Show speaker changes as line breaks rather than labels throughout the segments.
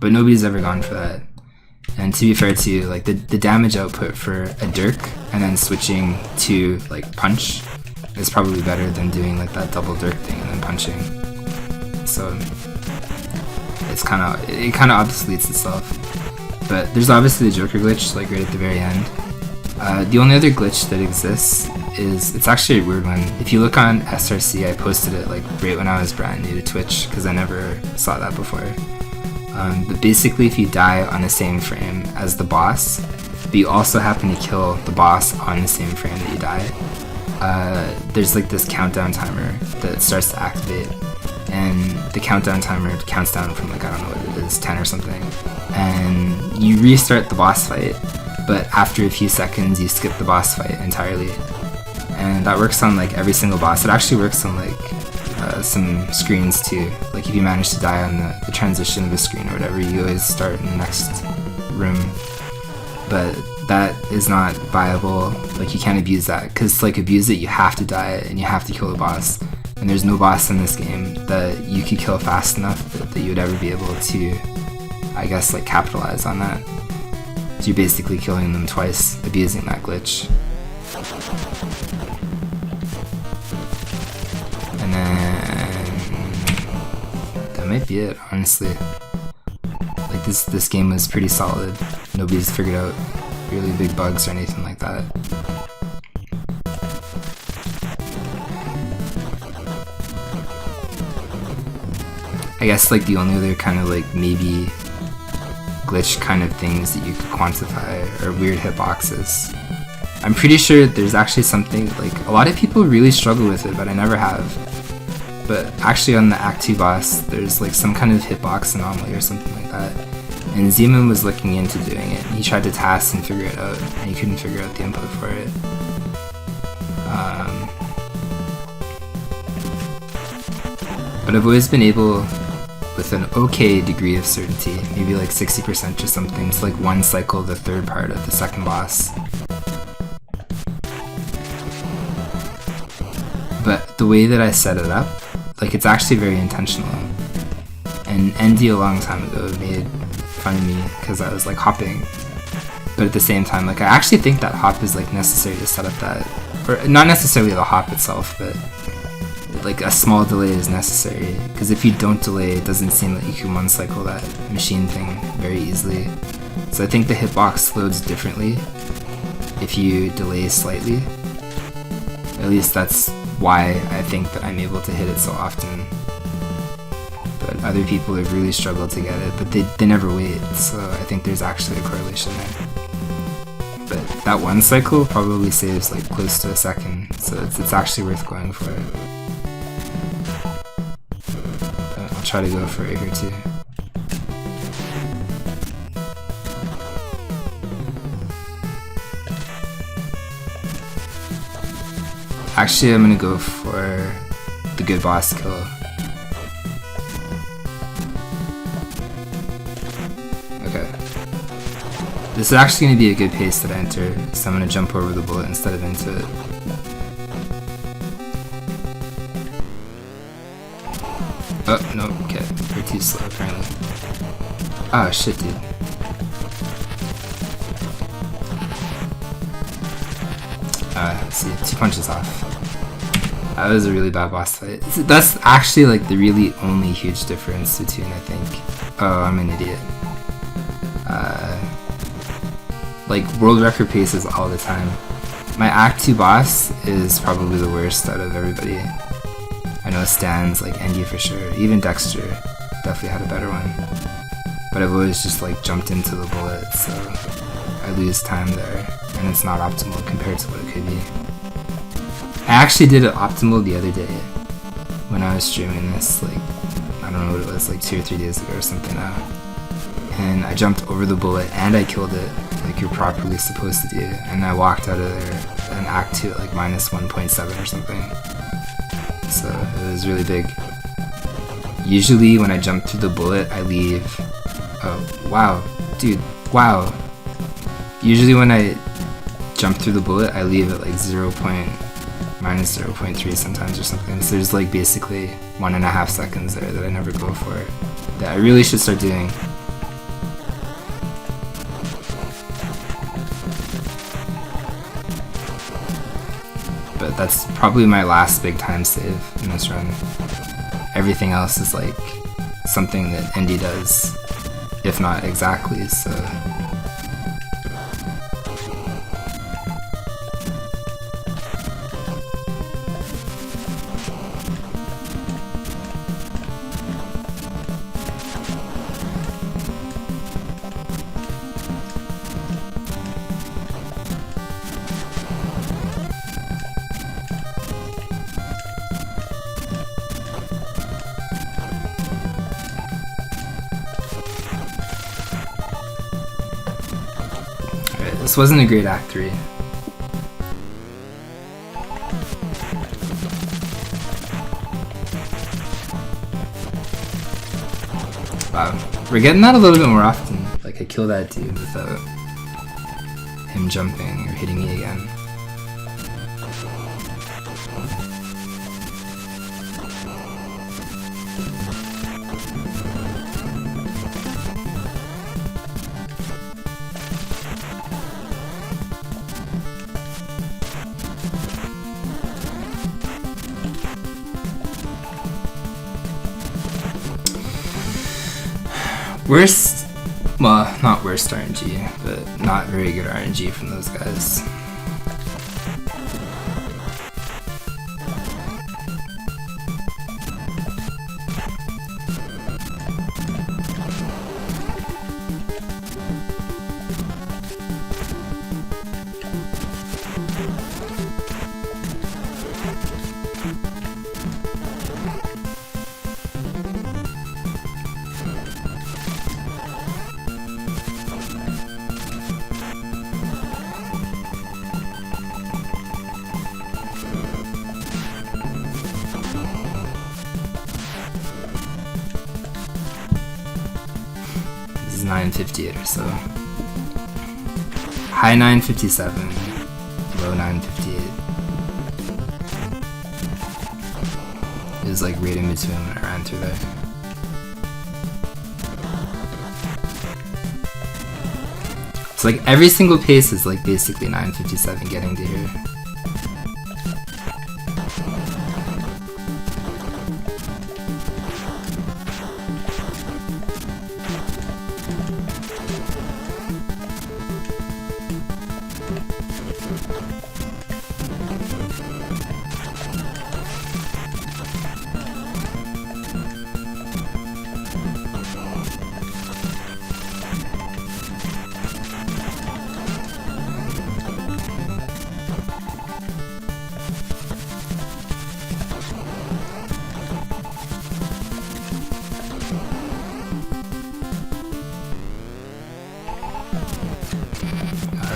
but nobody's ever gone for that. And to be fair to you, like the damage output for a dirk and then switching to like punch is probably better than doing like that double dirk thing and then punching. So it kind of obsoletes itself. But there's obviously the Joker glitch like right at the very end. The only other glitch that exists is, it's actually a weird one. If you look on SRC, I posted it like right when I was brand new to Twitch because I never saw that before. But basically if you die on the same frame as the boss, but you also happen to kill the boss on the same frame that you die, there's like this countdown timer that starts to activate, and the countdown timer counts down from like, I don't know what it is, 10 or something, and you restart the boss fight, but after a few seconds you skip the boss fight entirely. And that works on like every single boss. It actually works on like some screens too. Like if you manage to die on the transition of a screen or whatever, you always start in the next room. But that is not viable. Like you can't abuse that, because to like abuse it you have to die and you have to kill the boss. And there's no boss in this game that you could kill fast enough that you would ever be able to, I guess, like capitalize on that. So you're basically killing them twice, abusing that glitch. And then that might be it, honestly. Like this game was pretty solid. Nobody's figured out really big bugs or anything like that. I guess like the only other kind of like maybe glitch kind of things that you could quantify are weird hitboxes. I'm pretty sure there's actually something, like a lot of people really struggle with it, but I never have. But actually on the Act 2 boss, there's like some kind of hitbox anomaly or something like that. And Zeman was looking into doing it. He tried to task and figure it out, and he couldn't figure out the input for it. But I've always been able, with an okay degree of certainty, maybe like 60% or something, to like one cycle the third part of the second boss. But the way that I set it up, like it's actually very intentional. And ND a long time ago made fun of me because I was like hopping. But at the same time, like I actually think that hop is like necessary to set up that, or not necessarily the hop itself, but like a small delay is necessary, because if you don't delay, it doesn't seem like you can one cycle that machine thing very easily. So I think the hitbox loads differently if you delay slightly. At least that's why I think that I'm able to hit it so often. But other people have really struggled to get it, but they never wait, so I think there's actually a correlation there. But that one cycle probably saves like close to a second, so it's actually worth going for it. I'll try to go for it here too. Actually, I'm gonna go for the good boss kill. Okay. This is actually gonna be a good pace that I enter, so I'm gonna jump over the bullet instead of into it. Oh, no, okay. We're too slow, apparently. Oh, shit, dude. Let's see, 2 punches off. That was a really bad boss fight. That's actually like the really only huge difference between, I think. Oh, I'm an idiot. Like, world record paces all the time. My Act 2 boss is probably the worst out of everybody. I know Stan's like Endy for sure. Even Dexter definitely had a better one. But I've always just like jumped into the bullet, so I lose time there, and it's not optimal compared to what it could be. I actually did it optimal the other day when I was streaming this, like, I don't know what it was, like 2 or 3 days ago or something now. And I jumped over the bullet and I killed it like you're properly supposed to do, and I walked out of there and Act 2 at like minus 1.7 or something. So it was really big. Usually when I jump through the bullet, I leave. Oh, wow. Dude, wow. Usually when I jump through the bullet, I leave at like minus 0.3 sometimes or something. So there's like basically 1.5 seconds there that I never go for, that I really should start doing. but that's probably my last big time save in this run. Everything else is like something that Indy does, if not exactly, so... This wasn't a great Act 3. Wow, we're getting that a little bit more often. Like I kill that dude without him jumping or hitting me again. Worst, well, not worst RNG, but not very good RNG from those guys. This is 958 or so. High 957, low 958. It was like right in between when I ran through there. It's like every single pace is like basically 957 getting to here.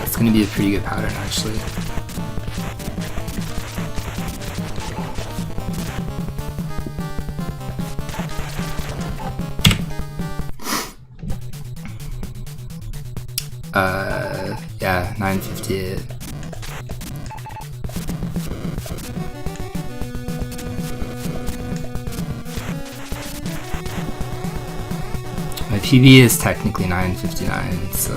It's gonna be a pretty good pattern, actually. Yeah, 958. My PB is technically 959, so...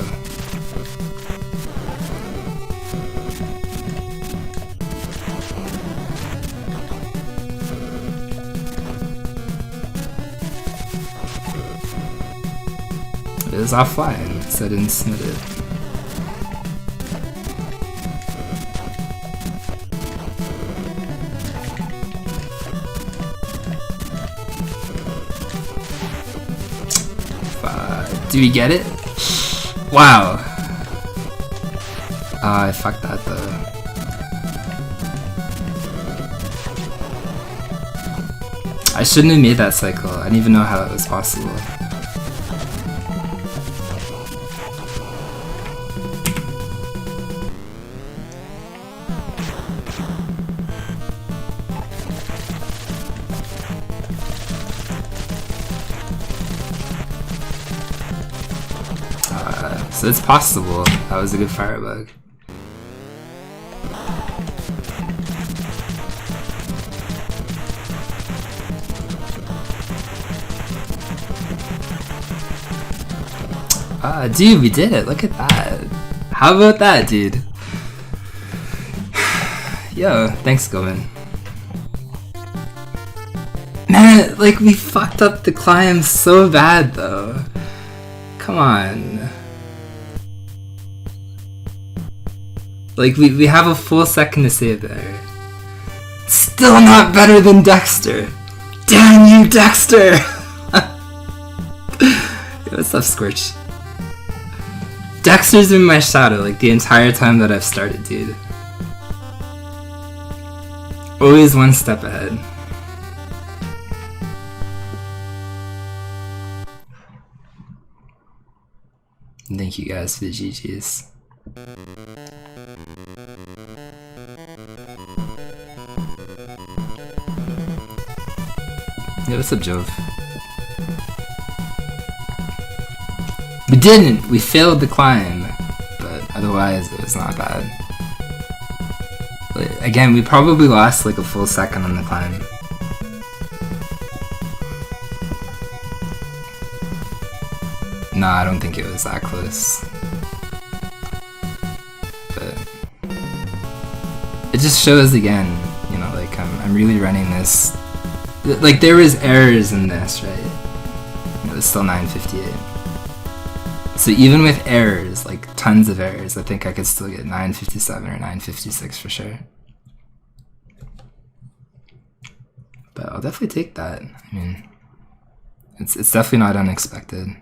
It was offline, so I didn't submit it. Do we get it? Wow. I fucked that though. I shouldn't have made that cycle. I didn't even know how that was possible. So it's possible. That was a good firebug. Dude, we did it. Look at that. How about that, dude? Yo, thanks, Gomen. Man, like, we fucked up the climb so bad, though. Come on. Like, we have a full second to save there. Still not better than Dexter. Damn you, Dexter! Yo, what's up, Squirch? Dexter's in my shadow, like, the entire time that I've started, dude. Always one step ahead. Thank you guys for the GGs. Yeah, what's up, Jove? We didn't! We failed the climb, but otherwise it was not bad. But again, we probably lost like a full second on the climb. Nah, I don't think it was that close. But it just shows again, you know, like I'm really running this. Like there was errors in this, right? It was still 958. So even with errors, like tons of errors, I think I could still get 957 or 956 for sure. But I'll definitely take that. I mean, it's definitely not unexpected.